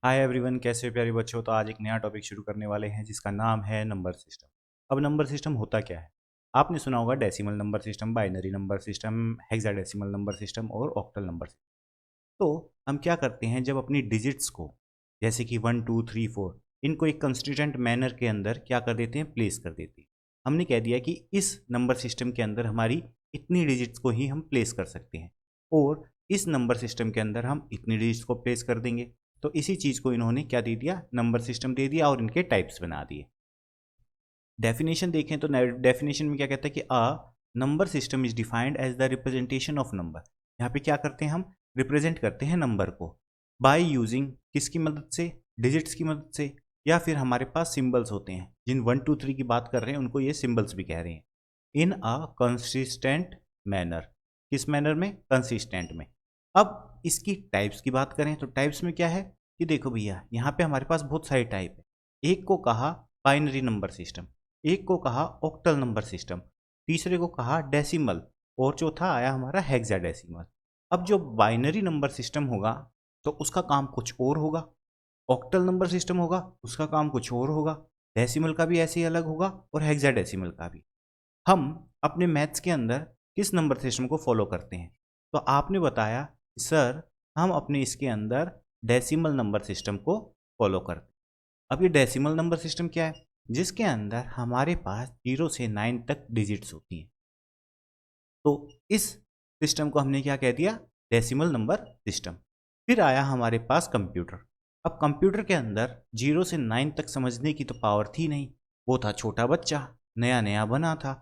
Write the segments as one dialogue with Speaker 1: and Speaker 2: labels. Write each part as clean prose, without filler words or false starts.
Speaker 1: Hi everyone, कैसे हो प्यारे बच्चों। तो आज एक नया टॉपिक शुरू करने वाले हैं जिसका नाम है नंबर सिस्टम। अब नंबर सिस्टम होता क्या है? आपने सुना होगा decimal number system, binary number system, hexadecimal number system और ऑक्टल नंबर सिस्टम। तो हम क्या करते हैं, जब अपनी डिजिट्स को जैसे कि 1 2 3 4 इनको एक कंसिस्टेंट मैनर के अंदर क्या कर देते हैं, प्लेस कर देते हैं। हमने कह दिया कि इस नंबर सिस्टम के अंदर हमारी इतनी डिजिट्स को ही हम प्लेस कर सकते हैं और इस नंबर सिस्टम के अंदर हम इतनी डिजिट्स को प्लेस कर देंगे। तो इसी चीज़ को इन्होंने क्या दे दिया, नंबर सिस्टम दे दिया और इनके टाइप्स बना दिए। डेफिनेशन देखें तो डेफिनेशन में क्या कहता है कि number system is defined as the representation of number. यहाँ पे क्या करते हैं, हम रिप्रेजेंट करते हैं नंबर को बाय यूजिंग किसकी मदद से, डिजिट्स की मदद से, या फिर हमारे पास सिंबल्स होते हैं। जिन 1 2 3 की बात कर रहे हैं उनको ये सिंबल्स भी कह रहे हैं। इन अ कंसिस्टेंट मैनर, किस मैनर में, कंसिस्टेंट में। अब इसकी टाइप्स की बात करें तो टाइप्स में क्या है कि देखो भैया, यहाँ पे हमारे पास बहुत सारे टाइप है। एक को कहा बाइनरी नंबर सिस्टम, एक को कहा ऑक्टल नंबर सिस्टम, तीसरे को कहा डेसिमल और चौथा आया हमारा हेक्साडेसिमल। अब जो बाइनरी नंबर सिस्टम होगा तो उसका काम कुछ और होगा, ऑक्टल नंबर सिस्टम होगा उसका काम कुछ और होगा, डेसिमल का भी ऐसे ही अलग होगा और हेक्साडेसिमल का भी। हम अपने मैथ्स के अंदर किस नंबर सिस्टम को फॉलो करते हैं? तो आपने बताया सर हम अपने इसके अंदर डेसिमल नंबर सिस्टम को फॉलो करते हैं। अब ये डेसिमल नंबर सिस्टम क्या है? जिसके अंदर हमारे पास 0 से 9 तक डिजिट्स होती हैं। तो इस सिस्टम को हमने क्या कह दिया, डेसिमल नंबर सिस्टम। फिर आया हमारे पास कंप्यूटर। अब कंप्यूटर के अंदर 0 से 9 तक समझने की तो पावर थी नहीं, वो था छोटा बच्चा, नया नया बना था।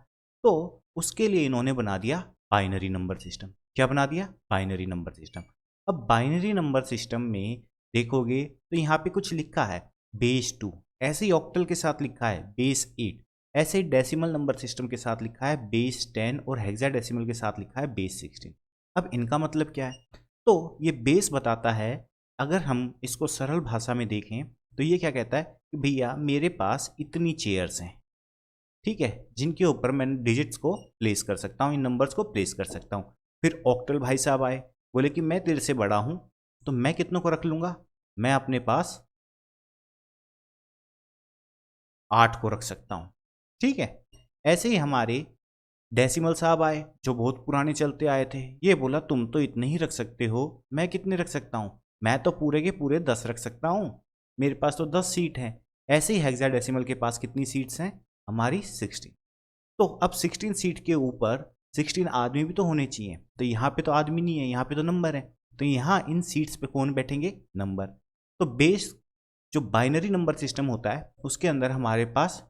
Speaker 1: तो उसके लिए इन्होंने बना दिया बाइनरी नंबर सिस्टम। क्या बना दिया? Binary number system. अब बाइनरी नंबर सिस्टम में देखोगे तो यहाँ पे कुछ लिखा है बेस 2, ऐसे ही ऑक्टल के साथ लिखा है बेस 8, ऐसे ही डेसिमल नंबर सिस्टम के साथ लिखा है बेस 10 और हेक्साडेसिमल के साथ लिखा है बेस 16। अब इनका मतलब क्या है? तो ये बेस बताता है, अगर हम इसको सरल भाषा में देखें तो ये क्या कहता है कि भैया मेरे पास इतनी चेयर्स हैं, ठीक है, जिनके ऊपर मैं डिजिट्स को प्लेस कर सकता हूँ, इन नंबर्स को प्लेस कर सकता हूँ। फिर ऑक्टल भाई साहब आए, बोले कि मैं तेरे से बड़ा हूँ तो मैं कितनों को रख लूंगा, मैं अपने पास 8 को रख सकता हूँ, ठीक है। ऐसे ही हमारे डेसिमल साहब आए जो बहुत पुराने चलते आए थे, ये बोला तुम तो इतने ही रख सकते हो, मैं कितने रख सकता हूँ, मैं तो पूरे के पूरे 10 रख सकता हूँ, मेरे पास तो 10 सीट हैं। ऐसे ही हेक्साडेसिमल के पास कितनी सीट्स हैं, हमारी 16। तो अब 16 सीट के ऊपर 16 आदमी भी तो होने चाहिए, तो यहाँ पे तो आदमी नहीं है, यहाँ पे तो नंबर है। तो यहाँ इन सीट्स पे कौन बैठेंगे, नंबर। तो बेस जो बाइनरी नंबर सिस्टम होता है उसके अंदर हमारे पास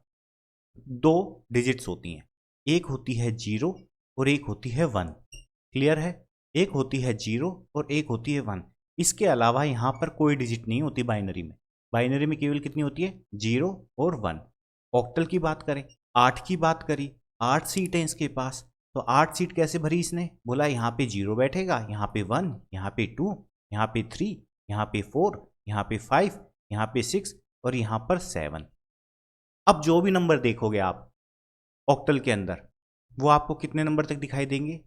Speaker 1: दो डिजिट्स होती हैं, एक होती है 0 और एक होती है 1। क्लियर है? एक होती है 0 और एक होती है 1। इसके अलावा यहाँ पर कोई डिजिट नहीं होती बाइनरी में। बाइनरी में केवल कितनी होती है, 0 और 1। ऑक्टल की बात करें, 8 की बात करी, 8 सीट है इसके पास। तो 8 सीट कैसे भरी इसने, बोला यहाँ पे 0 बैठेगा, यहाँ पे 1, यहाँ पे 2, यहाँ पे 3, यहाँ पे 4, यहाँ पे 5, यहाँ पे 6 और यहाँ पर 7। अब जो भी नंबर देखोगे आप ऑक्टल के अंदर, वो आपको कितने नंबर तक दिखाई देंगे,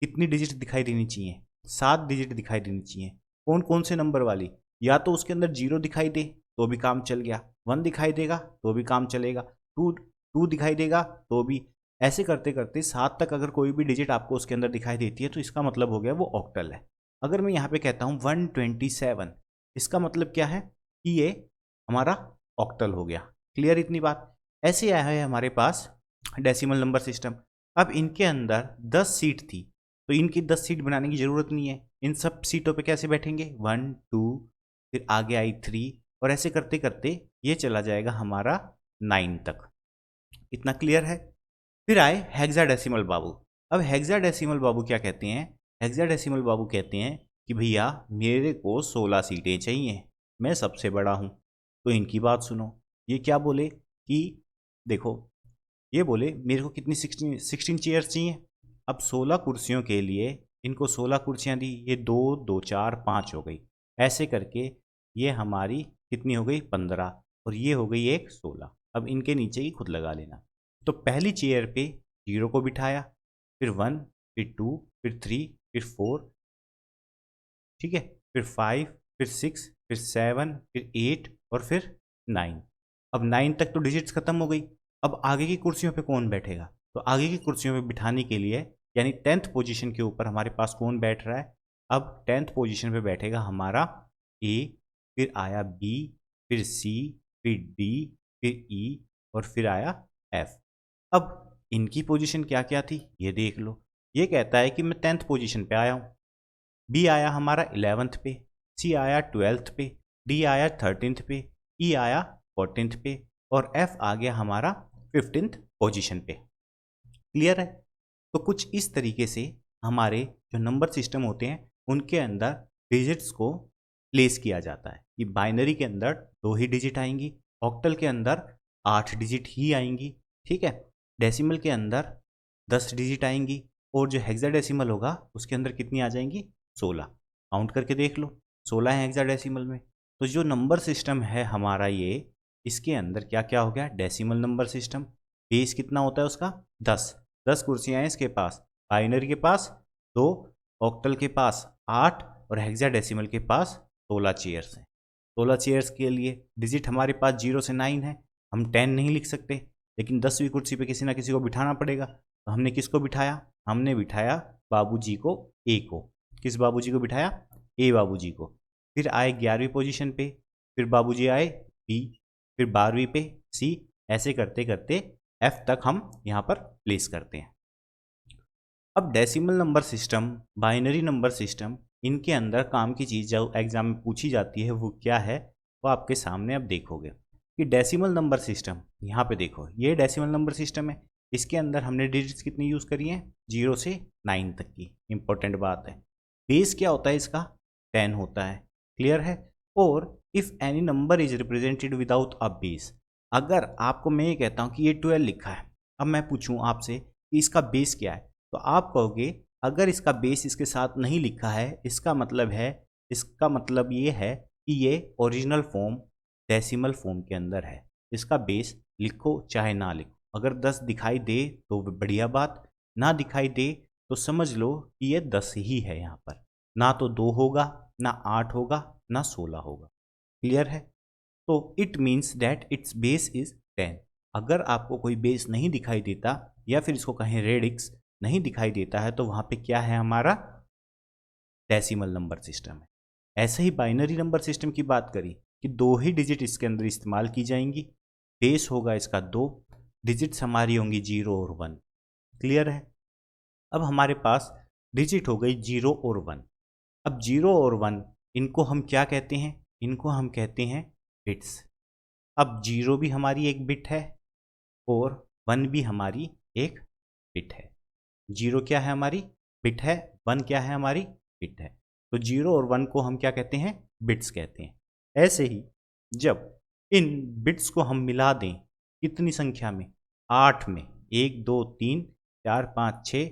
Speaker 1: कितनी डिजिट दिखाई देनी चाहिए, 7 डिजिट दिखाई देनी चाहिए। कौन कौन से नंबर वाली? या तो उसके अंदर 0 दिखाई दे तो भी काम चल गया, 1 दिखाई देगा तो भी काम चलेगा, 2 2 दिखाई देगा तो भी। ऐसे करते करते 7 तक अगर कोई भी डिजिट आपको उसके अंदर दिखाई देती है तो इसका मतलब हो गया वो ऑक्टल है। अगर मैं यहाँ पे कहता हूँ 127, इसका मतलब क्या है कि ये हमारा ऑक्टल हो गया। क्लियर इतनी बात? ऐसे आया है हमारे पास डेसिमल नंबर सिस्टम। अब इनके अंदर 10 सीट थी तो इनकी 10 सीट बनाने की ज़रूरत नहीं है, इन सब सीटों पे कैसे बैठेंगे, 1 2, फिर आगे आई 3 और ऐसे करते करते ये चला जाएगा हमारा 9 तक। इतना क्लियर है? फिर आए हेक्साडेसिमल बाबू। अब हेक्साडेसिमल बाबू क्या कहते हैं, हेक्साडेसिमल बाबू कहते हैं कि भैया मेरे को 16 सीटें चाहिए, मैं सबसे बड़ा हूँ। तो इनकी बात सुनो, ये क्या बोले कि देखो, ये बोले मेरे को कितनी 16 चेयर्स चाहिए। अब 16 कुर्सियों के लिए इनको 16 कुर्सियाँ दी, ये 2 2 4 5 हो गई। ऐसे करके ये हमारी कितनी हो गई, 15, और ये हो गई एक 16। अब इनके नीचे ही खुद लगा लेना। तो पहली चेयर पे 0 को बिठाया, फिर 1, फिर 2, फिर 3, फिर 4, ठीक है, फिर 5, फिर 6, फिर 7, फिर 8 और फिर 9। अब 9 तक तो डिजिट्स खत्म हो गई। अब आगे की कुर्सियों पे कौन बैठेगा? तो आगे की कुर्सियों पे बिठाने के लिए, यानी 10th पोजीशन के ऊपर हमारे पास कौन बैठ रहा है? अब 10th पोजीशन पे बैठेगा हमारा ए, फिर आया बी, फिर सी, फिर डी, फिर ई और फिर आया एफ। अब इनकी पोजीशन क्या क्या थी ये देख लो। ये कहता है कि मैं 10th पोजीशन पे आया हूँ, बी आया हमारा 11th पे, सी आया 12th पे, डी आया 13th पे, ई आया 14th पे और एफ आ गया हमारा 15th पोजीशन पे। क्लियर है? तो कुछ इस तरीके से हमारे जो नंबर सिस्टम होते हैं उनके अंदर डिजिट्स को प्लेस किया जाता है कि बाइनरी के अंदर 2 ही डिजिट आएंगी, ऑक्टल के अंदर 8 डिजिट ही आएंगी, ठीक है, डेसिमल के अंदर 10 डिजिट आएंगी और जो हेक्साडेसिमल होगा उसके अंदर कितनी आ जाएंगी? 16। काउंट करके देख लो, 16 है हेक्साडेसिमल में। तो जो नंबर सिस्टम है हमारा ये, इसके अंदर क्या क्या हो गया? Decimal number system. बेस कितना होता है उसका? 10 कुर्सियाँ हैं इसके पास, बाइनरी के पास 2, ऑक्टल के पास 8 और हेक्साडेसिमल के पास 16 चेयर्स हैं। 16 चेयर्स के लिए डिजिट हमारे पास 0 से 9 है, हम 10 नहीं लिख सकते, लेकिन 10वीं कुर्सी पे किसी ना किसी को बिठाना पड़ेगा। तो हमने किसको बिठाया? हमने बिठाया बाबूजी को, ए को। किस बाबूजी को बिठाया? ए बाबूजी को। फिर आए 11वीं पोजीशन पे, फिर बाबूजी आए बी, फिर 12वीं पे सी, ऐसे करते करते एफ तक हम यहाँ पर प्लेस करते हैं। अब decimal number system, binary number system, इनके अंदर काम की चीज़ जो एग्जाम में पूछी जाती है वो क्या है, वो आपके सामने अब देखोगे कि डेसिमल नंबर सिस्टम। यहाँ पे देखो, ये डेसिमल नंबर सिस्टम है, इसके अंदर हमने डिजिट्स कितनी यूज़ करी हैं? 0 से 9 तक की। इंपॉर्टेंट बात है, बेस क्या होता है इसका? 10 होता है। क्लियर है? और if any number is represented without a base, अगर आपको मैं ये कहता हूँ कि ये 12 लिखा है, अब मैं पूछूँ आपसे कि इसका बेस क्या है, तो आप कहोगे अगर इसका बेस इसके साथ नहीं लिखा है, इसका मतलब ये है कि ये ओरिजिनल फॉर्म डेसिमल फॉर्म के अंदर है। इसका बेस लिखो चाहे ना लिखो, अगर 10 दिखाई दे तो बढ़िया बात, ना दिखाई दे तो समझ लो कि ये 10 ही है। यहाँ पर ना तो 2 होगा, ना 8 होगा, ना 16 होगा। क्लियर है? तो it means that it's base is 10। अगर आपको कोई बेस नहीं दिखाई देता या फिर इसको कहें रेडिक्स नहीं दिखाई देता है, तो वहाँ पे क्या है? हमारा डेसिमल नंबर सिस्टम है। ऐसे ही बाइनरी नंबर सिस्टम की बात करी कि 2 ही डिजिट इसके अंदर इस्तेमाल की जाएंगी, बेस होगा इसका 2, डिजिट्स हमारी होंगी 0 और 1। क्लियर है? अब हमारे पास डिजिट हो गई 0 और 1। अब 0 और 1 इनको हम क्या कहते हैं? इनको हम कहते हैं बिट्स। अब 0 भी हमारी एक बिट है और 1 भी हमारी एक बिट है। 0 क्या है? हमारी बिट है। 1 क्या है? हमारी बिट है। तो 0 और 1 को हम क्या कहते हैं? बिट्स कहते हैं। ऐसे ही जब इन बिट्स को हम मिला दें कितनी संख्या में? 8 में। 1 2 3 4 5 6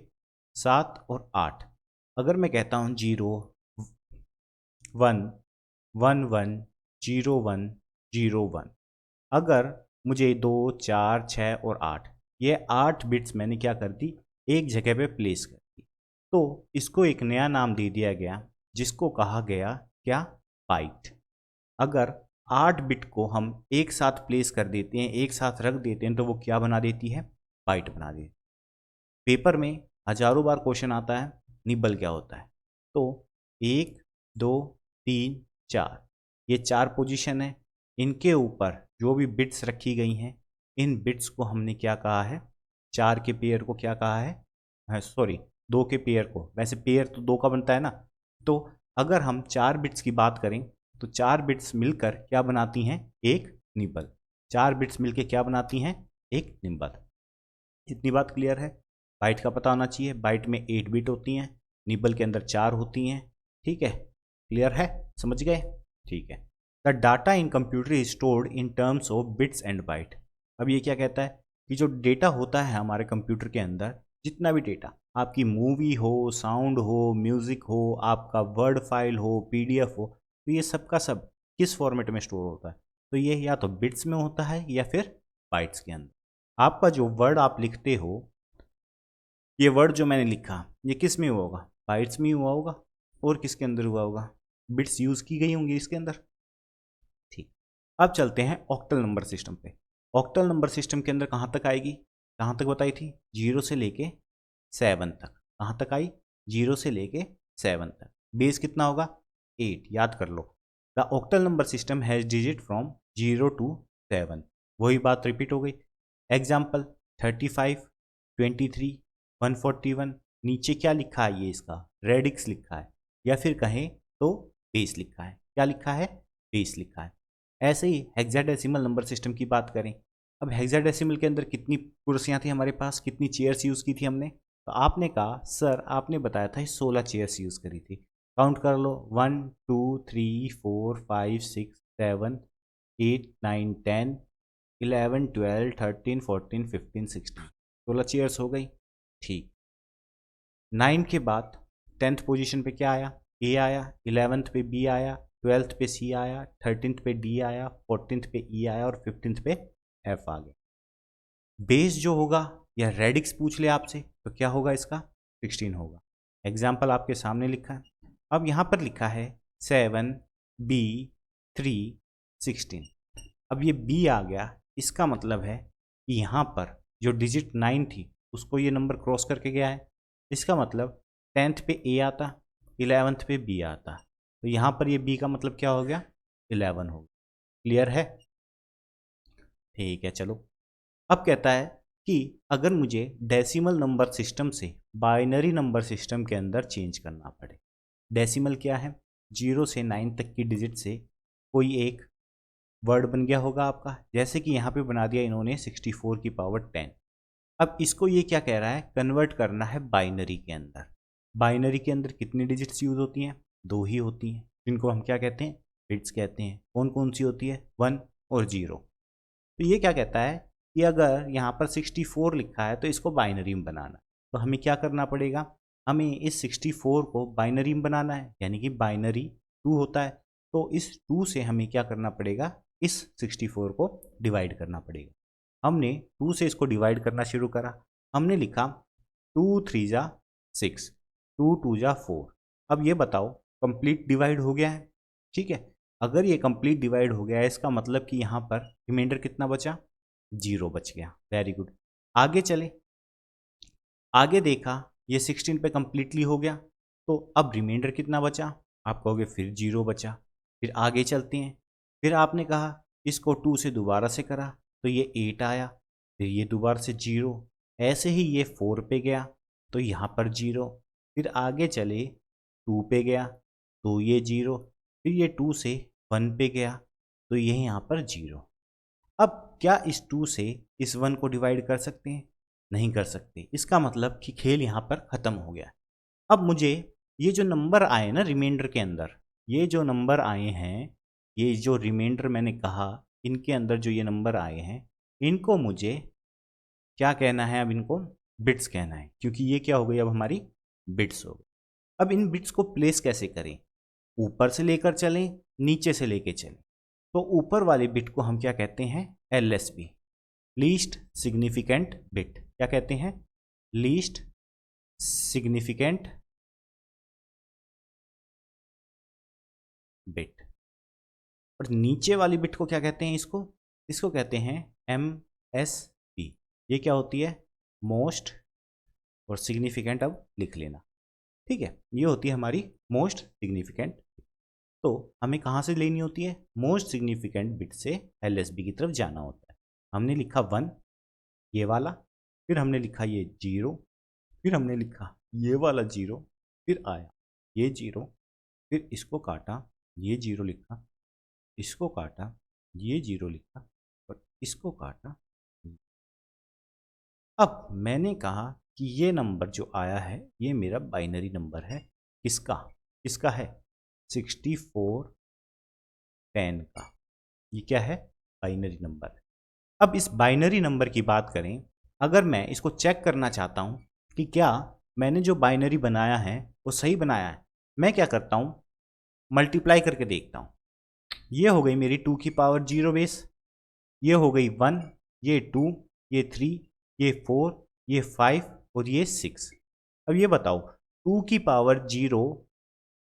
Speaker 1: 7 और 8। अगर मैं कहता हूँ 0 1 1 1 0 1 0 1, अगर मुझे 2 4 6 और 8, ये 8 बिट्स मैंने क्या कर दी? एक जगह पे प्लेस कर दी। तो इसको एक नया नाम दे दिया गया जिसको कहा गया क्या? बाइट। अगर 8 बिट को हम एक साथ प्लेस कर देते हैं, एक साथ रख देते हैं, तो वो क्या बना देती है? बाइट बना देती है। पेपर में हजारों बार क्वेश्चन आता है निबल क्या होता है। तो 1 2 3 4, ये 4 पोजीशन है, इनके ऊपर जो भी बिट्स रखी गई हैं, इन बिट्स को हमने क्या कहा है? 4 के पेयर को क्या कहा है? सॉरी, 2 के पेयर को। वैसे पेयर तो 2 का बनता है ना। तो अगर हम 4 बिट्स की बात करें तो 4 बिट्स मिलकर क्या बनाती हैं? एक निबल। 4 बिट्स मिलकर क्या बनाती हैं? एक निबल। इतनी बात क्लियर है? बाइट का पता होना चाहिए। बाइट में 8 बिट होती हैं, निबल के अंदर 4 होती हैं। ठीक है? क्लियर है? समझ गए? ठीक है। The data in computer is stored in terms of bits and byte. अब ये क्या कहता है कि जो डेटा होता है हमारे कंप्यूटर के अंदर, जितना भी डेटा, आपकी मूवी हो, साउंड हो, म्यूजिक हो, आपका वर्ड फाइल हो, पीडीएफ हो, तो ये सब का सब किस फॉर्मेट में स्टोर होता है? तो ये या तो बिट्स में होता है या फिर बाइट्स के अंदर। आपका जो वर्ड आप लिखते हो, ये वर्ड जो मैंने लिखा, ये किस में हुआ होगा? बाइट्स में हुआ होगा। और किसके अंदर हुआ होगा? बिट्स यूज़ की गई होंगी इसके अंदर। अब चलते हैं ऑक्टल नंबर सिस्टम पे। ऑक्टल नंबर सिस्टम के अंदर कहाँ तक आएगी, कहाँ तक बताई थी, 0 से लेके 7 तक। कहाँ तक आई, 0 से लेके 7 तक। बेस कितना होगा, 8, याद कर लो। The octal number system has digit from 0 to 7। वही बात रिपीट हो गई। एग्जाम्पल 35, 23, 141। नीचे क्या लिखा है, ये इसका रेडिक्स लिखा है, या फिर कहें तो बेस लिखा है। क्या लिखा है, बेस लिखा है। ऐसे ही हेक्साडेसिमल नंबर सिस्टम की बात करें। अब हेक्साडेसिमल के अंदर कितनी कुर्सियां थी हमारे पास, कितनी चेयर्स यूज़ की थी हमने, तो आपने कहा सर आपने बताया था 16 चेयर्स यूज़ करी थी। काउंट कर लो, 1 2 3 4 5 6 7 8 9 10 11 12 13 14 15 16, 16 चेयर्स हो गई। ठीक, 9 के बाद 10th पोजीशन पे क्या आया, ए आया, 11th पे बी आया, 12th पे सी आया, 13th पे डी आया, 14th पे ई आया और 15th पे एफ आ गया। बेस जो होगा या रेडिक्स पूछ ले आपसे तो क्या होगा, इसका 16 होगा। एग्जाम्पल आपके सामने लिखा है। अब यहाँ पर लिखा है 7 बी 3 16। अब ये बी आ गया, इसका मतलब है कि यहाँ पर जो डिजिट 9 थी उसको ये नंबर क्रॉस करके गया है। इसका मतलब 10th पे ए आता, 11th पे बी आता, तो यहाँ पर ये बी का मतलब क्या हो गया, 11 हो गया। क्लियर है, ठीक है। चलो, अब कहता है कि अगर मुझे डेसिमल नंबर सिस्टम से बाइनरी नंबर सिस्टम के अंदर चेंज करना पड़े। डेसिमल क्या है, 0 से 9 तक की डिजिट से कोई एक वर्ड बन गया होगा आपका, जैसे कि यहाँ पे बना दिया इन्होंने 64 की पावर 10। अब इसको ये क्या कह रहा है, कन्वर्ट करना है बाइनरी के अंदर। बाइनरी के अंदर कितनी डिजिट्स यूज होती हैं, 2 ही होती हैं, जिनको हम क्या कहते हैं, बिट्स कहते हैं। कौन कौन सी होती है, 1 और 0। तो ये क्या कहता है कि अगर यहाँ पर 64 लिखा है तो इसको बाइनरी में बनाना, तो हमें क्या करना पड़ेगा, हमें इस 64 को बाइनरी में बनाना है, यानी कि बाइनरी 2 होता है, तो इस 2 से हमें क्या करना पड़ेगा, इस 64 को डिवाइड करना पड़ेगा। हमने 2 से इसको डिवाइड करना शुरू करा। हमने लिखा 2 3 जा 6, 2 2 जा 4। अब ये बताओ कंप्लीट डिवाइड हो गया है, ठीक है। अगर ये कंप्लीट डिवाइड हो गया है इसका मतलब कि यहाँ पर रिमाइंडर कितना बचा, 0 बच गया। Very good. आगे चले, आगे देखा ये 16 पे कंप्लीटली हो गया, तो अब रिमाइंडर कितना बचा, आप कहोगे फिर 0 बचा। फिर आगे चलते हैं, फिर आपने कहा इसको 2 से दोबारा से करा तो ये 8 आया, फिर ये दोबारा से 0, ऐसे ही ये 4 पे गया तो यहाँ पर 0, फिर आगे चले 2 पे गया तो ये 0, फिर ये 2 से 1 पे गया तो ये यहाँ पर 0। अब क्या इस 2 से इस 1 को डिवाइड कर सकते हैं, नहीं कर सकते। इसका मतलब कि खेल यहाँ पर ख़त्म हो गया। अब मुझे ये जो नंबर आए ना रिमाइंडर के अंदर, ये जो नंबर आए हैं, ये जो रिमाइंडर मैंने कहा इनके अंदर जो ये नंबर आए हैं, इनको मुझे क्या कहना है, अब इनको बिट्स कहना है, क्योंकि ये क्या हो गई अब हमारी बिट्स हो गई। अब इन बिट्स को प्लेस कैसे करें, ऊपर से लेकर चलें, नीचे से लेके चलें। तो ऊपर वाले बिट को हम क्या कहते हैं, LSB, लीस्ट सिग्निफिकेंट बिट। क्या कहते हैं, लीस्ट सिग्निफिकेंट बिट। और नीचे वाली बिट को क्या कहते हैं, इसको इसको कहते हैं MSB। ये क्या होती है, मोस्ट और सिग्निफिकेंट, अब लिख लेना, ठीक है। ये होती है हमारी मोस्ट सिग्निफिकेंट। तो हमें कहाँ से लेनी होती है, मोस्ट सिग्निफिकेंट बिट से LSB की तरफ जाना होता है। हमने लिखा 1, ये वाला, फिर हमने लिखा ये 0, फिर हमने लिखा ये वाला 0, फिर आया ये 0, फिर इसको काटा, ये 0 लिखा, इसको काटा, ये 0 लिखा और इसको काटा। अब मैंने कहा कि ये नंबर जो आया है ये मेरा बाइनरी नंबर है, किसका, किसका है, 64 10 का। ये क्या है, बाइनरी नंबर। अब इस बाइनरी नंबर की बात करें, अगर मैं इसको चेक करना चाहता हूं कि क्या मैंने जो बाइनरी बनाया है वो सही बनाया है, मैं क्या करता हूं, मल्टीप्लाई करके देखता हूं। ये हो गई मेरी 2 की पावर 0 बेस, ये हो गई 1, ये 2, ये 3, ये 4, ये 5 और ये 6। अब ये बताओ 2 की पावर 0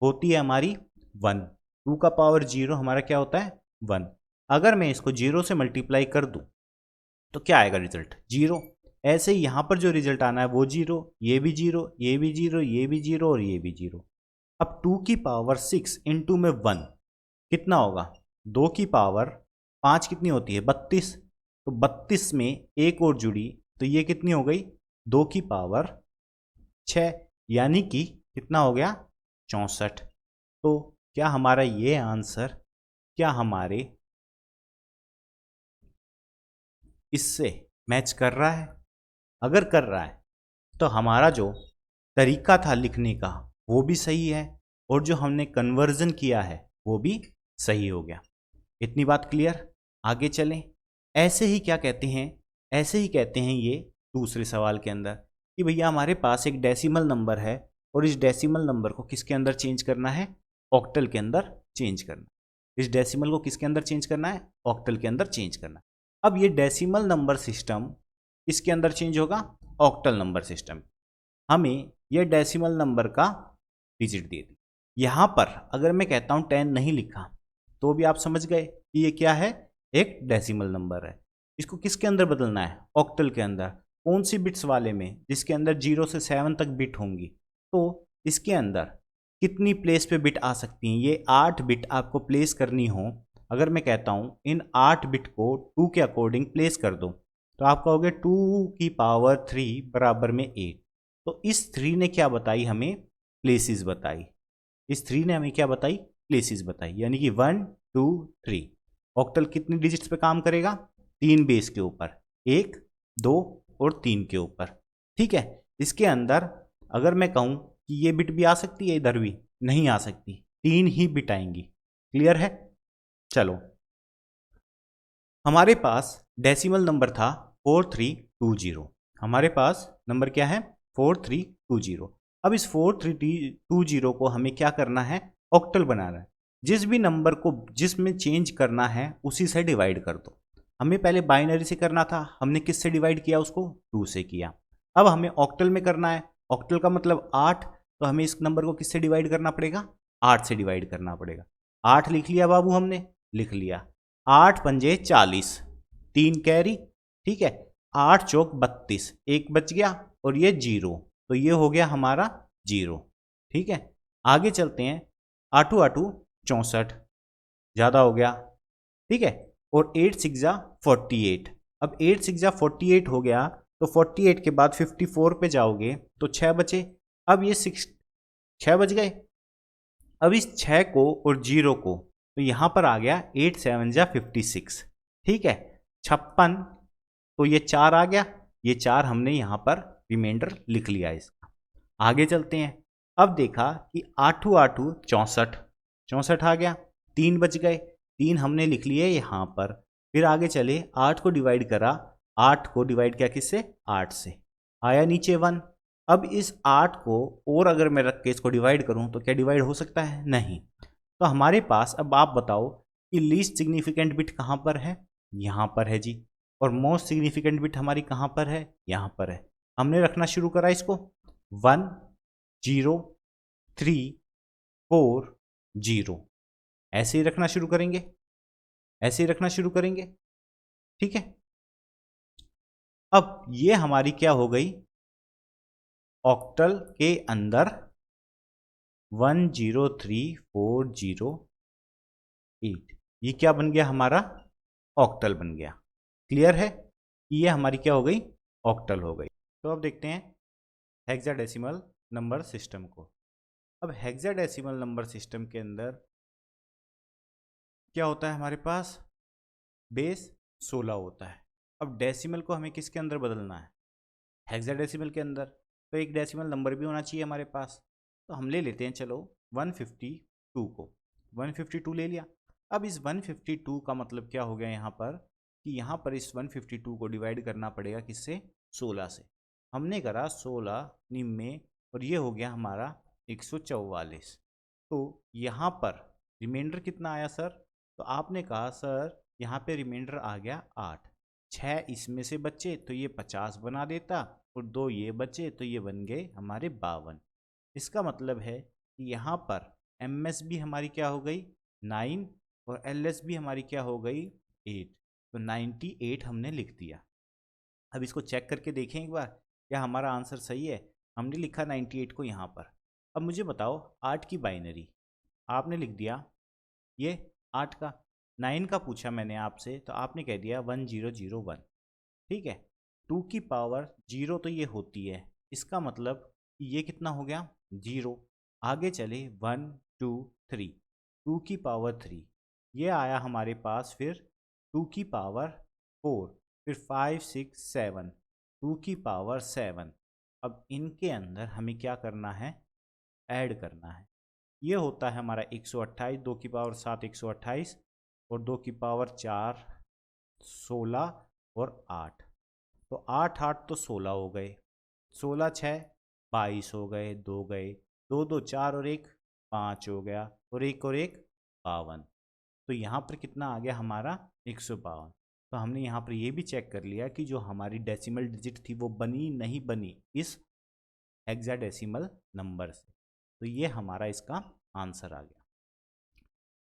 Speaker 1: होती है हमारी 1, 2 का पावर 0 हमारा क्या होता है 1, अगर मैं इसको 0 से मल्टीप्लाई कर दूं तो क्या आएगा रिजल्ट? 0। ऐसे ही यहाँ पर जो रिजल्ट आना है वो 0, ये भी 0, ये भी 0, ये भी 0 और ये भी 0। अब 2 की पावर 6 इंटू में 1 कितना होगा? 2 की पावर 5 कितनी होती है? 32। तो 32 में एक और जुड़ी तो ये कितनी हो गई? 2 की पावर 6, यानी कि कितना हो गया? 64। तो क्या हमारा ये आंसर क्या हमारे इससे मैच कर रहा है? अगर कर रहा है तो हमारा जो तरीका था लिखने का वो भी सही है और जो हमने कन्वर्जन किया है वो भी सही हो गया। इतनी बात क्लियर? आगे चलें। ऐसे ही क्या कहते हैं, ऐसे ही कहते हैं ये दूसरे सवाल के अंदर कि भैया हमारे पास एक डेसिमल नंबर है और इस डेसिमल नंबर को किसके अंदर चेंज करना है? ऑक्टल के अंदर चेंज करना। इस डेसिमल को किसके अंदर चेंज करना है? ऑक्टल के अंदर चेंज करना। अब ये डेसिमल नंबर सिस्टम किसके अंदर चेंज होगा? Octal number system. हमें यह डेसिमल नंबर का डिजिट दे दी। यहाँ पर अगर मैं कहता हूँ 10 नहीं लिखा तो भी आप समझ गए कि ये क्या है? एक डेसिमल नंबर है। इसको किसके अंदर बदलना है? ऑक्टल के अंदर। कौन सी बिट्स वाले में? जिसके अंदर 0 से 7 तक बिट होंगी। तो इसके अंदर कितनी प्लेस पे बिट आ सकती हैं? ये 8 बिट आपको प्लेस करनी हो। अगर मैं कहता हूँ इन 8 बिट को 2 के अकॉर्डिंग प्लेस कर दो तो आप कहोगे 2 की पावर 3 बराबर में 8। तो इस 3 ने क्या बताई हमें? प्लेसेस बताई। इस 3 ने हमें क्या बताई? प्लेसेस बताई। यानी कि 1 2 3। ऑक्टल कितनी डिजिट्स पे काम करेगा? 3 बेस के ऊपर, 1 2 और 3 के ऊपर। ठीक है। इसके अंदर अगर मैं कहूं कि ये बिट भी आ सकती है, इधर भी नहीं आ सकती, 3 ही बिट आएंगी। क्लियर है? चलो, हमारे पास डेसिमल नंबर था 4320। हमारे पास नंबर क्या है? 4320। अब इस 4320 को हमें क्या करना है? ऑक्टल बनाना है। जिस भी नंबर को जिसमें चेंज करना है उसी से डिवाइड कर दो। हमें पहले बाइनरी से करना था, हमने किससे डिवाइड किया? उसको 2 से किया। अब हमें ऑक्टल में करना है। ऑक्टल का मतलब 8, तो हमें इस नंबर को किससे डिवाइड करना पड़ेगा? 8 से डिवाइड करना पड़ेगा। 8 लिख लिया बाबू, हमने लिख लिया। 8 पंजे 40, 3 कैरी। ठीक है। 8 चौक 32, एक बच गया और ये 0, तो ये हो गया हमारा 0। ठीक है। आगे चलते हैं। 8 8 64, ज़्यादा हो गया। ठीक है। और 8 6 जा 48। अब 8 6 जा 48 हो गया तो 48 के बाद 54 पे जाओगे तो 6 बचे। अब ये 6 बच गए। अब इस 6 को और 0 को तो यहां पर आ गया 8 7 जा 56। ठीक है। 56, तो ये 4 आ गया। ये 4 हमने यहां पर रिमाइंडर लिख लिया इसका। आगे चलते हैं। अब देखा कि 8 8 64, 64 आ गया। 3 बच गए, 3 हमने लिख लिए यहां पर। फिर आगे चले, 8 को डिवाइड करा। 8 को डिवाइड किया किससे? 8 से। आया नीचे 1। अब इस 8 को और अगर मैं रख के इसको डिवाइड करूं तो क्या डिवाइड हो सकता है? नहीं। तो हमारे पास, अब आप बताओ कि लीस्ट सिग्निफिकेंट बिट कहाँ पर है? यहाँ पर है जी। और मोस्ट सिग्निफिकेंट बिट हमारी कहाँ पर है? यहाँ पर है। हमने रखना शुरू करा इसको 1 0 3 4 0। ऐसे ही रखना शुरू करेंगे, ऐसे ही रखना शुरू करेंगे। ठीक है। अब ये हमारी क्या हो गई? ऑक्टल के अंदर 103408, ये क्या बन गया हमारा? ऑक्टल बन गया। क्लियर है कि ये हमारी क्या हो गई? ऑक्टल हो गई। तो अब देखते हैं हेक्साडेसिमल नंबर सिस्टम को। अब हेक्साडेसिमल नंबर सिस्टम के अंदर क्या होता है? हमारे पास बेस 16 होता है। अब डेसिमल को हमें किसके अंदर बदलना है? हेक्साडेसिमल के अंदर। तो एक डेसिमल नंबर भी होना चाहिए हमारे पास। तो हम ले लेते हैं, चलो 152 को। 152 ले लिया। अब इस 152 का मतलब क्या हो गया यहाँ पर कि यहाँ पर इस 152 को डिवाइड करना पड़ेगा किससे? 16 से। हमने करा 16 निम्न और ये हो गया हमारा 144। तो यहाँ पर रिमाइंडर कितना आया सर? तो आपने कहा सर यहाँ पे रिमाइंडर आ गया 8। 6 इसमें से बचे तो ये 50 बना देता और 2 ये बचे तो ये बन गए हमारे 52। इसका मतलब है कि यहाँ पर एमएस भी हमारी क्या हो गई? 9 और एल भी हमारी क्या हो गई 8, तो 98 हमने लिख दिया। अब इसको चेक करके देखें एक बार क्या हमारा आंसर सही है। हमने लिखा 98 को यहाँ पर। अब मुझे बताओ 8 की बाइनरी, आपने लिख दिया ये 8 का, 9 का पूछा मैंने आपसे तो आपने कह दिया 1001। ठीक है, 2 की पावर 0 तो ये होती है, इसका मतलब ये कितना हो गया 0। आगे चले 1 2 3, 2 की पावर 3, ये आया हमारे पास। फिर 2 की पावर 4, फिर 5 6 7, 2 की पावर 7। अब इनके अंदर हमें क्या करना है, ऐड करना है। ये होता है हमारा 128, 2 की पावर 7 128, और 2 की पावर 4 16, और 8। तो 8 8 तो 16 हो गए, 16 6 22 हो गए, 2 गए, 2 2 4 और 1 5 हो गया, और 1 52। तो यहाँ पर कितना आ गया हमारा 152। तो हमने यहाँ पर ये भी चेक कर लिया कि जो हमारी डेसिमल डिजिट थी वो बनी नहीं बनी इस हेक्साडेसिमल नंबर से। तो ये हमारा इसका आंसर आ गया।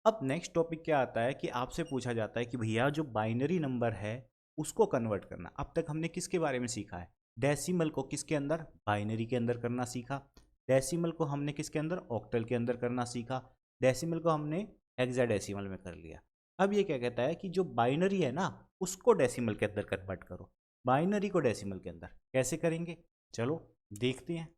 Speaker 1: अब नेक्स्ट टॉपिक क्या आता है कि आपसे पूछा जाता है कि भैया जो बाइनरी नंबर है उसको कन्वर्ट करना। अब तक हमने किसके बारे में सीखा है, डेसिमल को किसके अंदर, बाइनरी के अंदर करना सीखा। डेसिमल को हमने किसके अंदर, ऑक्टल के अंदर करना सीखा। डेसिमल को हमने हेक्साडेसिमल में कर लिया। अब ये क्या कहता है कि जो बाइनरी है ना उसको डेसिमल के अंदर कन्वर्ट करो। बाइनरी को डेसिमल के अंदर कैसे करेंगे, चलो देखते हैं।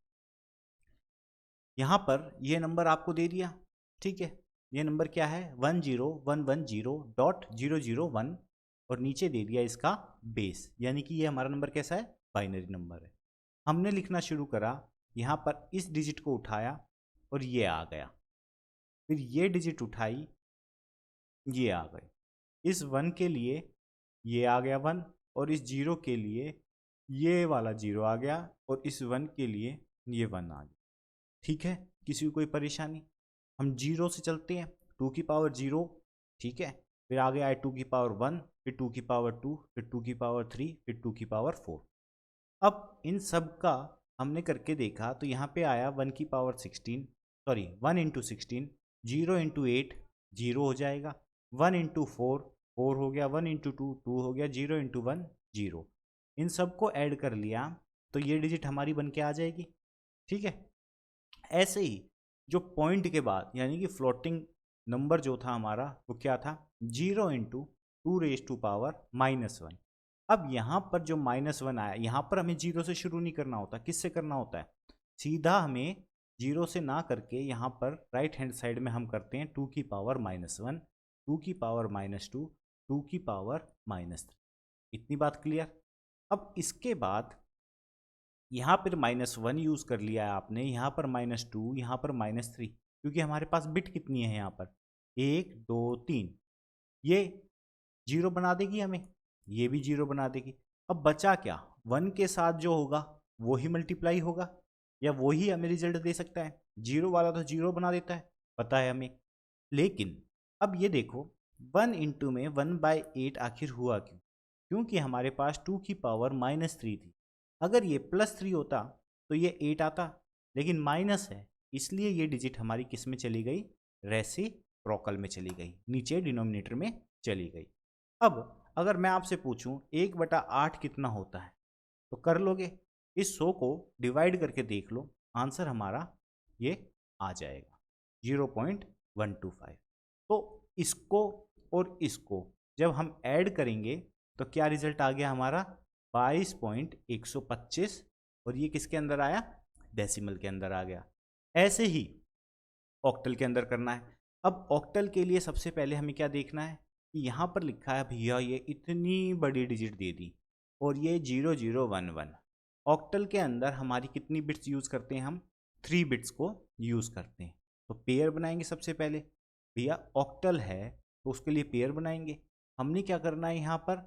Speaker 1: यहाँ पर ये नंबर आपको दे दिया, ठीक है, ये नंबर क्या है 10110.001, और नीचे दे दिया इसका बेस, यानी कि ये हमारा नंबर कैसा है, बाइनरी नंबर है। हमने लिखना शुरू करा, यहाँ पर इस डिजिट को उठाया और ये आ गया, फिर ये डिजिट उठाई, ये आ गई। इस 1 के लिए ये आ गया 1, और इस 0 के लिए ये वाला 0 आ गया, और इस 1 के लिए ये 1 आ गया। ठीक है, किसी को कोई परेशानी। हम 0 से चलते हैं, 2 की पावर 0, ठीक है, फिर आगे आए 2 की पावर 1, फिर 2 की पावर 2, फिर 2 की पावर 3, फिर 2 की पावर 4। अब इन सब का हमने करके देखा तो यहाँ पे आया 1 की पावर 16, सॉरी 1 इंटू 16, 0 इंटू 8 0 हो जाएगा, 1 इंटू 4 4 हो गया, 1 इंटू 2 2 हो गया, 0 इंटू 1 0। इन सबको ऐड कर लिया तो ये डिजिट हमारी बन के आ जाएगी। ठीक है, ऐसे ही जो पॉइंट के बाद यानी कि फ्लोटिंग नंबर जो था हमारा वो क्या था 0 इंटू 2 raised to power -1। अब यहाँ पर जो -1 आया, यहाँ पर हमें 0 से शुरू नहीं करना होता, किससे करना होता है, सीधा हमें 0 से ना करके यहाँ पर राइट हैंड साइड में हम करते हैं 2 की पावर -1, 2 की पावर -2, 2 की पावर -3। इतनी बात क्लियर। अब इसके बाद यहाँ पर -1 यूज़ कर लिया है आपने, यहाँ पर -2, यहाँ पर -3, क्योंकि हमारे पास बिट कितनी है यहाँ पर 1 2 3, ये 0 बना देगी हमें, ये भी 0 बना देगी। अब बचा क्या, 1 के साथ जो होगा वो ही मल्टीप्लाई होगा, या वो ही हमें रिजल्ट दे सकता है। 0 वाला तो 0 बना देता है, पता है हमें। लेकिन अब ये देखो 1 इंटू में 1/8 आखिर हुआ क्यों, क्योंकि हमारे पास 2 की पावर -3 थी। अगर ये +3 होता तो ये 8 आता, लेकिन माइनस है इसलिए ये डिजिट हमारी किस में चली गई, रेसिप्रोकल में चली गई, नीचे डिनोमिनेटर में चली गई। अब अगर मैं आपसे पूछूं 1/8 कितना होता है तो कर लोगे, इस 100 को डिवाइड करके देख लो, आंसर हमारा ये आ जाएगा 0.125। तो इसको और इसको जब हम ऐड करेंगे तो क्या रिजल्ट आ गया हमारा 22.125, और ये किसके अंदर आया, डेसिमल के अंदर आ गया। ऐसे ही ऑक्टल के अंदर करना है। अब ऑक्टल के लिए सबसे पहले हमें क्या देखना है कि यहाँ पर लिखा है भैया ये इतनी बड़ी डिजिट दे दी और ये 0011। ऑक्टल के अंदर हमारी कितनी बिट्स यूज़ करते हैं हम, 3 बिट्स को यूज़ करते हैं। तो पेयर बनाएंगे सबसे पहले, भैया ऑक्टल है तो उसके लिए पेयर बनाएंगे। हमने क्या करना है यहाँ पर,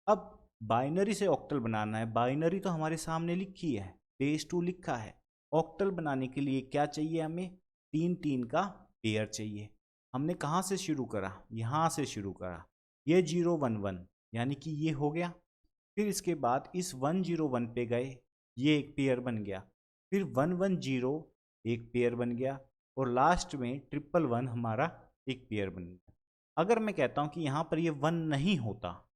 Speaker 1: अब बाइनरी से ऑक्टल बनाना है। बाइनरी तो हमारे सामने लिखी है, बेस 2 लिखा है। ऑक्टल बनाने के लिए क्या चाहिए हमें, 3 3 का पेयर चाहिए। हमने कहाँ से शुरू करा, यहाँ से शुरू करा, ये 011 यानी कि ये हो गया। फिर इसके बाद इस 101 पे गए, ये एक पेयर बन गया। फिर 110 एक पेयर बन गया, और लास्ट में 111 हमारा एक पेयर बन गया। अगर मैं कहता हूं कि यहाँ पर ये 1 नहीं होता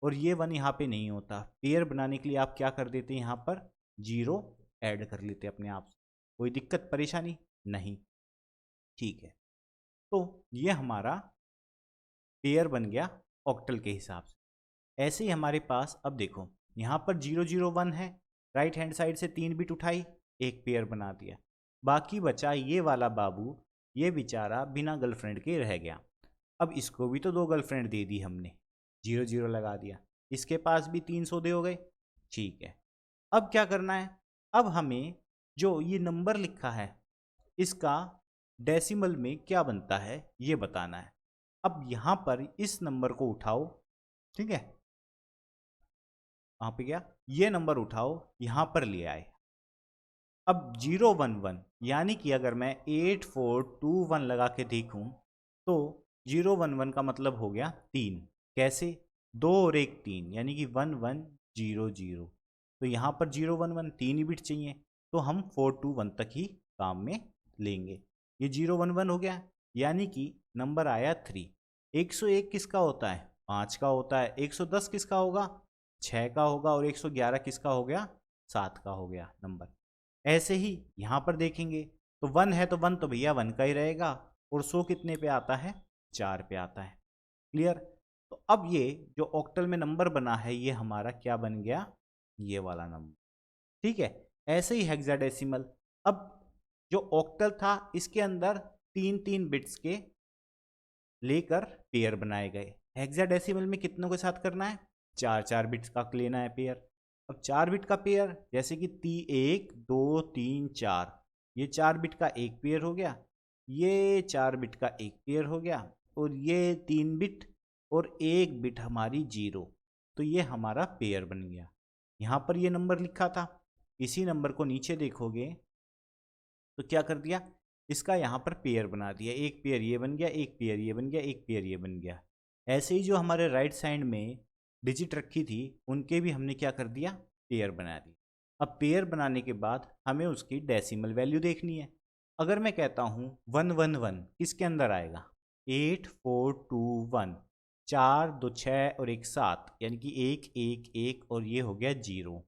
Speaker 1: और ये 1 यहाँ पे नहीं होता, पेयर बनाने के लिए आप क्या कर देते, यहाँ पर 0 ऐड कर लेते अपने आप से, कोई दिक्कत परेशानी नहीं। ठीक है, तो ये हमारा पेयर बन गया ऑक्टल के हिसाब से। ऐसे ही हमारे पास अब देखो यहाँ पर 001 है, राइट हैंड साइड से 3 बिट उठाई, एक पेयर बना दिया। बाकी बचा ये वाला बाबू, ये बेचारा बिना गर्लफ्रेंड के रह गया। अब इसको भी तो 2 गर्लफ्रेंड दे दी हमने, 00 लगा दिया, इसके पास भी 3 सौदे हो गए। ठीक है, अब क्या करना है, अब हमें जो ये नंबर लिखा है इसका डेसिमल में क्या बनता है ये बताना है। अब यहाँ पर इस नंबर को उठाओ, ठीक है, वहाँ पे क्या, ये नंबर उठाओ, यहाँ पर ले आए। अब 011 यानी कि अगर मैं 8421 लगा के देखूं तो 011 का मतलब हो गया 3। कैसे, 2 और 1 3, यानी कि 1100। तो यहाँ पर 011 3 ही बिट चाहिए, तो हम 421 तक ही काम में लेंगे। ये 011 हो गया, यानी कि नंबर आया 3। 101 किसका होता है, 5 का होता है। 110 किसका होगा, 6 का होगा। और 111 किसका हो गया, 7 का हो गया नंबर। ऐसे ही यहाँ पर देखेंगे तो 1 है तो 1 तो भैया 1 का ही रहेगा, और 100 कितने पे आता है, 4 पे आता है। क्लियर। तो अब ये जो ऑक्टल में नंबर बना है ये हमारा क्या बन गया, ये वाला नंबर। ठीक है, ऐसे ही हेक्साडेसिमल, अब जो ऑक्टल था इसके अंदर 3-3 बिट्स के लेकर पेयर बनाए गए। हेक्साडेसिमल में कितनों के साथ करना है, 4-4 बिट्स का लेना है पेयर। अब 4 बिट का पेयर, जैसे कि 1 2 3 4, ये 4 बिट का एक पेयर हो गया, ये 4 बिट का एक पेयर हो गया, और ये 3 बिट और 1 बिट हमारी 0। तो ये हमारा पेयर बन गया। यहाँ पर ये नंबर लिखा था, इसी नंबर को नीचे देखोगे तो क्या कर दिया, इसका यहाँ पर पेयर बना दिया। एक पेयर ये बन गया, एक पेयर ये बन गया, एक पेयर ये बन गया। ऐसे ही जो हमारे राइट साइड में डिजिट रखी थी उनके भी हमने क्या कर दिया, पेयर बना दी। अब पेयर बनाने के बाद हमें उसकी डेसिमल वैल्यू देखनी है। अगर मैं कहता हूँ 111 किसके अंदर आएगा, 8421, 4 2 6 और 1 7, यानी कि 1 1 1 और ये हो गया 0।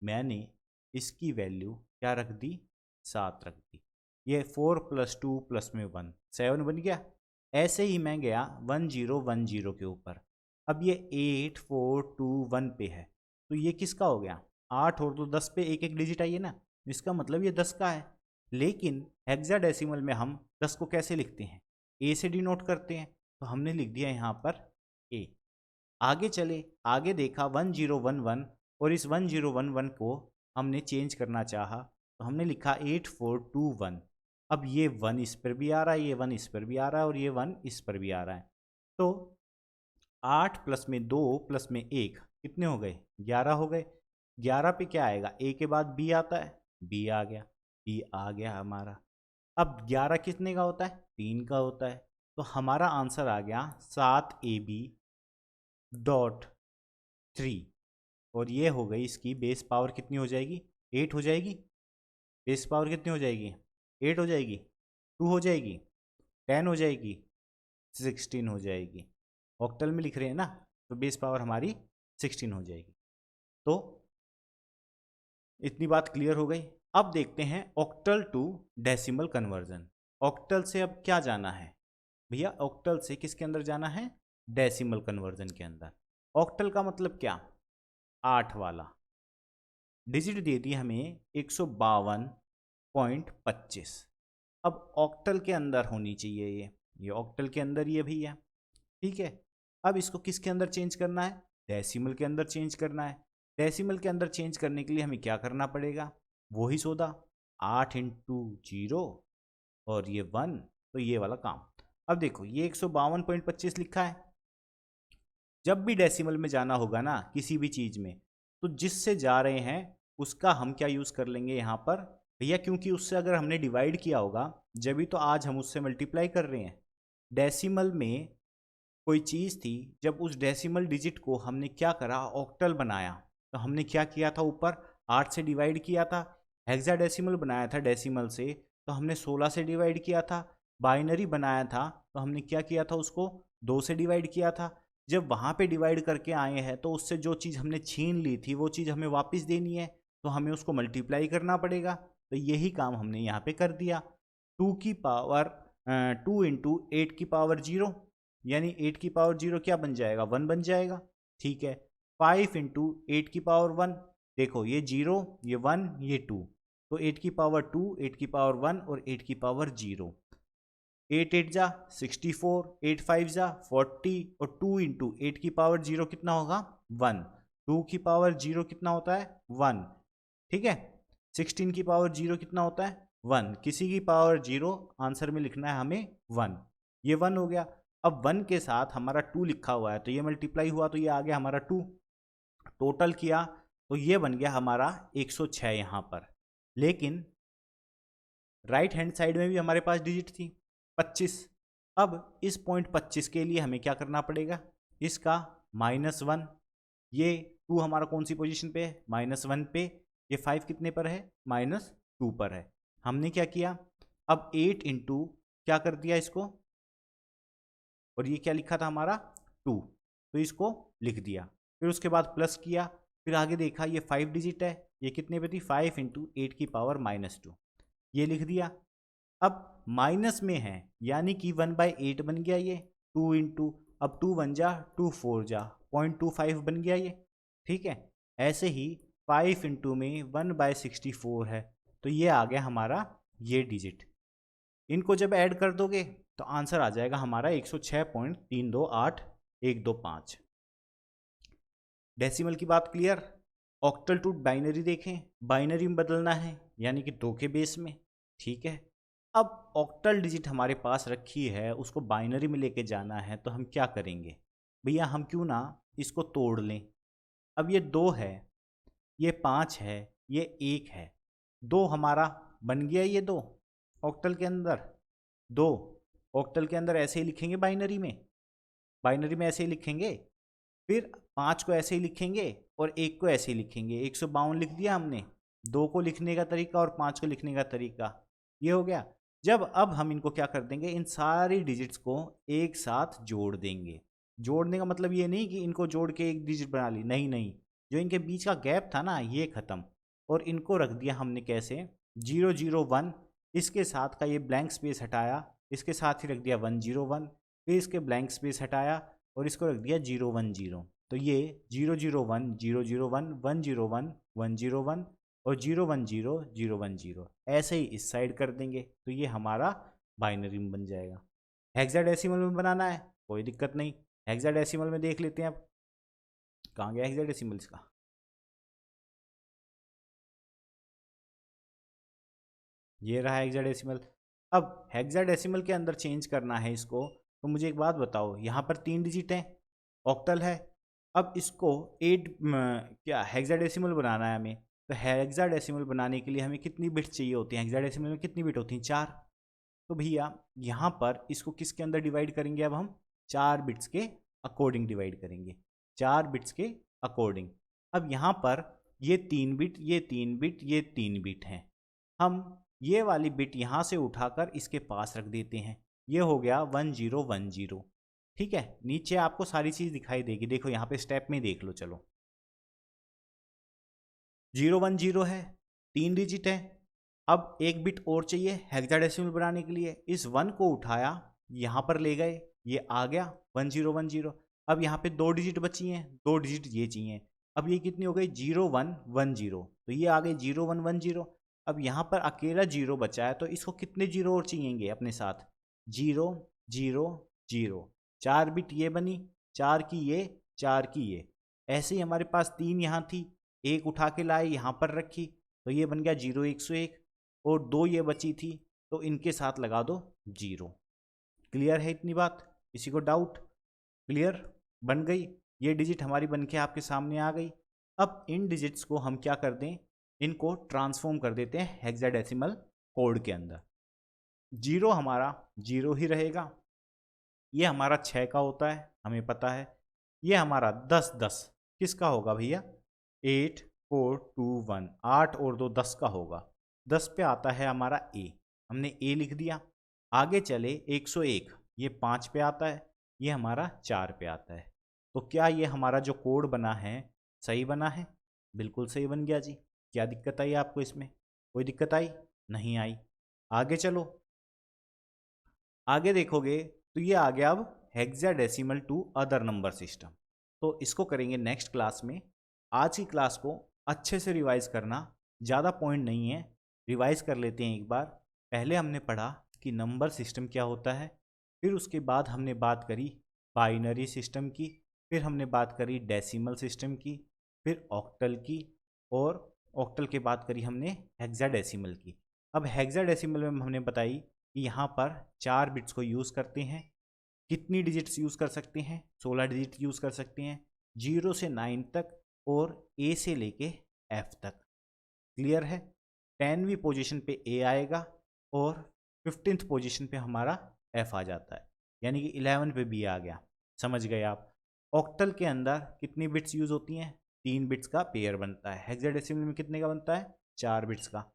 Speaker 1: मैंने इसकी वैल्यू क्या रख दी, 7 रख दी। ये 4 + 2 + में 1, 7 बन गया। ऐसे ही मैं गया 1010 के ऊपर। अब ये 8421 पे है, तो ये किसका हो गया, 8 और 2 10 पे एक एक डिजिट आई है ना, इसका मतलब ये 10 का है। लेकिन हेक्साडेसिमल में हम 10 को कैसे लिखते हैं, ए से डिनोट करते हैं, तो हमने लिख दिया यहाँ पर ए। आगे चले, आगे देखा 1011, और इस 1011 को हमने चेंज करना चाहा तो हमने लिखा 8421। अब ये 1 इस पर भी आ रहा है, ये 1 इस पर भी आ रहा है, और ये 1 इस पर भी आ रहा है। तो 8 + में 2 + में 1 कितने हो गए, 11 हो गए। 11 पे क्या आएगा, ए के बाद बी आता है, बी आ गया, बी आ गया हमारा। अब 11 कितने का होता है, 3 का होता है। तो हमारा आंसर आ गया 7AB.3, और ये हो गई इसकी बेस पावर कितनी हो जाएगी, 8 हो जाएगी। बेस पावर कितनी हो जाएगी, 8 हो जाएगी, 2 हो जाएगी, 10 हो जाएगी, 16 हो जाएगी। ऑक्टल में लिख रहे हैं ना, तो बेस पावर हमारी 16 हो जाएगी। तो इतनी बात क्लियर हो गई। अब देखते हैं octal to decimal conversion. Octal से अब क्या जाना है भैया, ऑक्टल से किसके अंदर जाना है, डेसिमल कन्वर्जन के अंदर। ऑक्टल का मतलब क्या, 8 वाला। डिजिट दे दी हमें 152.25। अब ऑक्टल के अंदर होनी चाहिए ये ऑक्टल के अंदर ही है भैया। ठीक है, अब इसको किसके अंदर चेंज करना है, डेसिमल के अंदर चेंज करना है। डेसिमल के अंदर चेंज करने के लिए हमें क्या करना पड़ेगा, वही सौदा, 8 × 0 और ये 1, तो ये वाला काम। अब देखो ये 152.25 लिखा है। जब भी डेसिमल में जाना होगा ना किसी भी चीज़ में, तो जिससे जा रहे हैं उसका हम क्या यूज़ कर लेंगे यहाँ पर भैया, क्योंकि उससे अगर हमने डिवाइड किया होगा जब भी तो आज हम उससे मल्टीप्लाई कर रहे हैं। डेसिमल में कोई चीज़ थी, जब उस डेसिमल डिजिट को हमने क्या करा, ऑक्टल बनाया, तो हमने क्या किया था, ऊपर 8 से डिवाइड किया था। हेक्साडेसिमल बनाया था डेसिमल से, तो हमने 16 से डिवाइड किया था। बाइनरी बनाया था तो हमने क्या किया था, उसको 2 से डिवाइड किया था। जब वहाँ पे डिवाइड करके आए हैं तो उससे जो चीज़ हमने छीन ली थी वो चीज़ हमें वापस देनी है, तो हमें उसको मल्टीप्लाई करना पड़ेगा। तो यही काम हमने यहाँ पे कर दिया। 2 की पावर 2 इंटू 8 की पावर 0, यानी 8 की पावर 0 क्या बन जाएगा, 1 बन जाएगा। ठीक है। 5 इंटू 8 की पावर 1, देखो ये 0, ये 1, ये 2, तो 8 की पावर 2, 8 की पावर 1 और 8 की पावर 0। 8 8 जा 64, 8 5 जा 40, और 2 इंटू 8 की पावर 0 कितना होगा, 1। 2 की पावर 0 कितना होता है, 1। ठीक है। 16 की पावर 0 कितना होता है, 1। किसी की पावर 0 आंसर में लिखना है हमें 1। ये 1 हो गया। अब 1 के साथ हमारा 2 लिखा हुआ है, तो ये मल्टीप्लाई हुआ तो ये आ गया हमारा 2। टोटल किया तो ये बन गया हमारा 106 यहाँ पर। लेकिन राइट हैंड साइड में भी हमारे पास डिजिट थी 25। अब इस पॉइंट 25 के लिए हमें क्या करना पड़ेगा, इसका -1। ये 2 हमारा कौन सी पोजीशन पे है, -1 पे। ये 5 कितने पर है, -2 पर है। हमने क्या किया, अब 8 इंटू क्या कर दिया इसको, और ये क्या लिखा था हमारा 2, तो इसको लिख दिया। फिर उसके बाद प्लस किया, फिर आगे देखा ये 5 डिजिट है, ये कितने पे थी, 5 इंटू 8 की पावर -2, ये लिख दिया। अब माइनस में है यानी कि 1/8 बन गया ये 2 इंटू, अब 2 1 जा 2 4 जा 0.25 बन गया ये। ठीक है। ऐसे ही 5 इंटू में 1/64 है, तो ये आ गया हमारा ये डिजिट। इनको जब ऐड कर दोगे तो आंसर आ जाएगा हमारा 106.328125। डेसिमल की बात क्लियर। ऑक्टल टू बाइनरी देखें, बाइनरी में बदलना है यानी कि 2 के बेस में। ठीक है। अब ऑक्टल डिजिट हमारे पास रखी है, उसको बाइनरी में लेके जाना है, तो हम क्या करेंगे भैया, हम क्यों ना इसको तोड़ लें। अब ये 2 है, ये 5 है, ये 1 है। 2 हमारा बन गया, ये 2 ऑक्टल के अंदर, 2 ऑक्टल के अंदर ऐसे ही लिखेंगे बाइनरी में, बाइनरी में ऐसे ही लिखेंगे। फिर 5 को ऐसे ही लिखेंगे और 1 को ऐसे ही लिखेंगे। 152 लिख दिया हमने, 2 को लिखने का तरीका और 5 को लिखने का तरीका, ये हो गया। जब अब हम इनको क्या कर देंगे, इन सारी डिजिट्स को एक साथ जोड़ देंगे। जोड़ने का मतलब ये नहीं कि इनको जोड़ के एक डिजिट बना ली, नहीं नहीं, जो इनके बीच का गैप था ना ये ख़त्म, और इनको रख दिया हमने कैसे, 001। इसके साथ का ये ब्लैंक स्पेस हटाया, इसके साथ ही रख दिया 101, फिर इसके ब्लैंक स्पेस हटाया और इसको रख दिया 010। तो ये 001 001 101 101 और 010 010 ऐसे ही इस साइड कर देंगे, तो ये हमारा बाइनरी में बन जाएगा। हेक्साडेसिमल में बनाना है कोई दिक्कत नहीं, हेक्साडेसिमल में देख लेते हैं। अब कहाँ गया हेक्साडेसिमल इसका, ये रहा हेक्साडेसिमल। अब हेक्साडेसिमल के अंदर चेंज करना है इसको, तो मुझे एक बात बताओ, यहाँ पर 3 डिजिट हैं, ऑक्टल है। अब इसको 8 क्या हेक्साडेसिमल बनाना है हमें, तो हेक्साडेसिमल बनाने के लिए हमें कितनी बिट चाहिए होती हैं, हेक्साडेसिमल में कितनी बिट होती हैं, 4। तो भैया यहाँ पर इसको किसके अंदर डिवाइड करेंगे, अब हम 4 बिट्स के अकॉर्डिंग डिवाइड करेंगे, 4 बिट्स के अकॉर्डिंग। अब यहाँ पर ये 3 बिट, ये 3 बिट, ये 3 बिट हैं, हम ये वाली बिट यहाँ से उठाकर इसके पास रख देते हैं, ये हो गया 1010। ठीक है। नीचे आपको सारी चीज़ दिखाई देगी, देखो यहाँ पे स्टेप में देख लो, चलो 010 है, 3 डिजिट है। अब एक बिट और चाहिए हेक्साडेसिमल बनाने के लिए, इस 1 को उठाया यहाँ पर ले गए, ये आ गया 1010। अब यहाँ पे 2 डिजिट बची हैं, 2 डिजिट ये चाहिए। अब ये कितनी हो गई, 0110, तो ये आ गई 0110। अब यहाँ पर अकेला 0 बचा है, तो इसको कितने 0 और चाहिएंगे अपने साथ, 000। 4 बिट ये बनी, 4 की ये, 4 की ये। ऐसे ही हमारे पास 3 यहाँ थी, एक उठा के लाए यहाँ पर रखी, तो ये बन गया 0101, और 2 ये बची थी, तो इनके साथ लगा दो 0। क्लियर है इतनी बात, किसी को डाउट, क्लियर, बन गई ये डिजिट हमारी बन के आपके सामने आ गई। अब इन डिजिट्स को हम क्या कर दें, इनको ट्रांसफॉर्म कर देते हैं हेक्साडेसिमल कोड के अंदर। 0 हमारा 0 ही रहेगा, ये हमारा 6 का होता है हमें पता है, ये हमारा 10 10 किसका होगा भैया, 8 4 2 1, 8 और 2 10 का होगा। 10 पे आता है हमारा ए, हमने ए लिख दिया। आगे चले 101, ये 5 पे आता है, ये हमारा 4 पे आता है। तो क्या ये हमारा जो कोड बना है सही बना है? बिल्कुल सही बन गया जी। क्या दिक्कत आई आपको इसमें? कोई दिक्कत आई? नहीं आई। आगे चलो, आगे देखोगे तो ये आ गया अब hexadecimal to other number system. तो इसको करेंगे नेक्स्ट क्लास में। आज की क्लास को अच्छे से रिवाइज करना, ज़्यादा पॉइंट नहीं है, रिवाइज कर लेते हैं एक बार। पहले हमने पढ़ा कि नंबर सिस्टम क्या होता है, फिर उसके बाद हमने बात करी बाइनरी सिस्टम की, फिर हमने बात करी डेसिमल सिस्टम की, फिर ऑक्टल की, और ऑक्टल के बात करी हमने हेक्साडेसिमल की। अब हेक्साडेसिमल में हमने बताई कि यहाँ पर 4 बिट्स को यूज़ करते हैं। कितनी डिजिट्स यूज़ कर सकते हैं? 16 डिजिट यूज़ कर सकते हैं, 0 से 9 तक और ए से लेके एफ तक। क्लियर है? 10वीं पोजीशन पे ए आएगा और 15th पोजीशन पे हमारा एफ आ जाता है, यानी कि 11 पे बी आ गया। समझ गए आप? ऑक्टल के अंदर कितनी बिट्स यूज़ होती हैं? 3 बिट्स का पेयर बनता है। हेक्साडेसिमल में कितने का बनता है? 4 बिट्स का।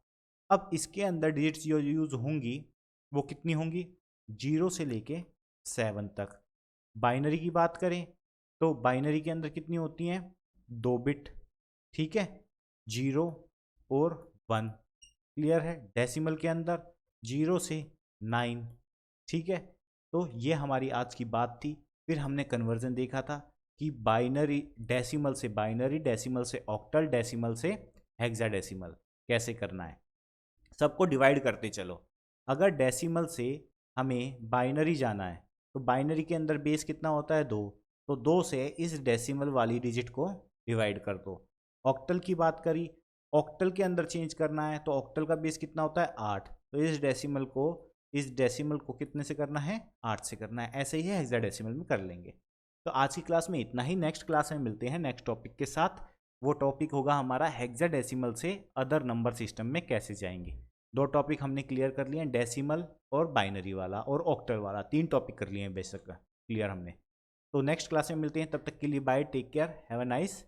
Speaker 1: अब इसके अंदर डिजिट्स जो यूज़ होंगी वो कितनी होंगी? 0 से लेके 7 तक। बाइनरी की बात करें तो बाइनरी के अंदर कितनी होती हैं? 2 बिट। ठीक है, 0 और 1। क्लियर है? डेसिमल के अंदर 0 से 9। ठीक है, तो ये हमारी आज की बात थी। फिर हमने कन्वर्जन देखा था कि बाइनरी डेसिमल से बाइनरी, डेसिमल से ऑक्टल, डेसिमल से हेक्साडेसिमल कैसे करना है। सबको डिवाइड करते चलो। अगर डेसिमल से हमें बाइनरी जाना है तो बाइनरी के अंदर बेस कितना होता है? 2। तो 2 से इस डेसिमल वाली डिजिट को डिवाइड कर दो। ऑक्टल की बात करी, ऑक्टल के अंदर चेंज करना है तो ऑक्टल का बेस कितना होता है? 8। तो इस डेसिमल को कितने से करना है? 8 से करना है। ऐसे ही हेक्साडेसिमल में कर लेंगे। तो आज की क्लास में इतना ही। नेक्स्ट क्लास में मिलते हैं नेक्स्ट टॉपिक के साथ। वो टॉपिक होगा हमारा हेक्साडेसिमल से अदर नंबर सिस्टम में कैसे जाएंगे। 2 टॉपिक हमने क्लियर कर लिए हैं, डेसिमल और बाइनरी वाला और ऑक्टल वाला। 3 टॉपिक कर लिए हैं बेसिक क्लियर हमने। तो नेक्स्ट क्लास में मिलते हैं, तब तक के लिए bye, take care, have a nice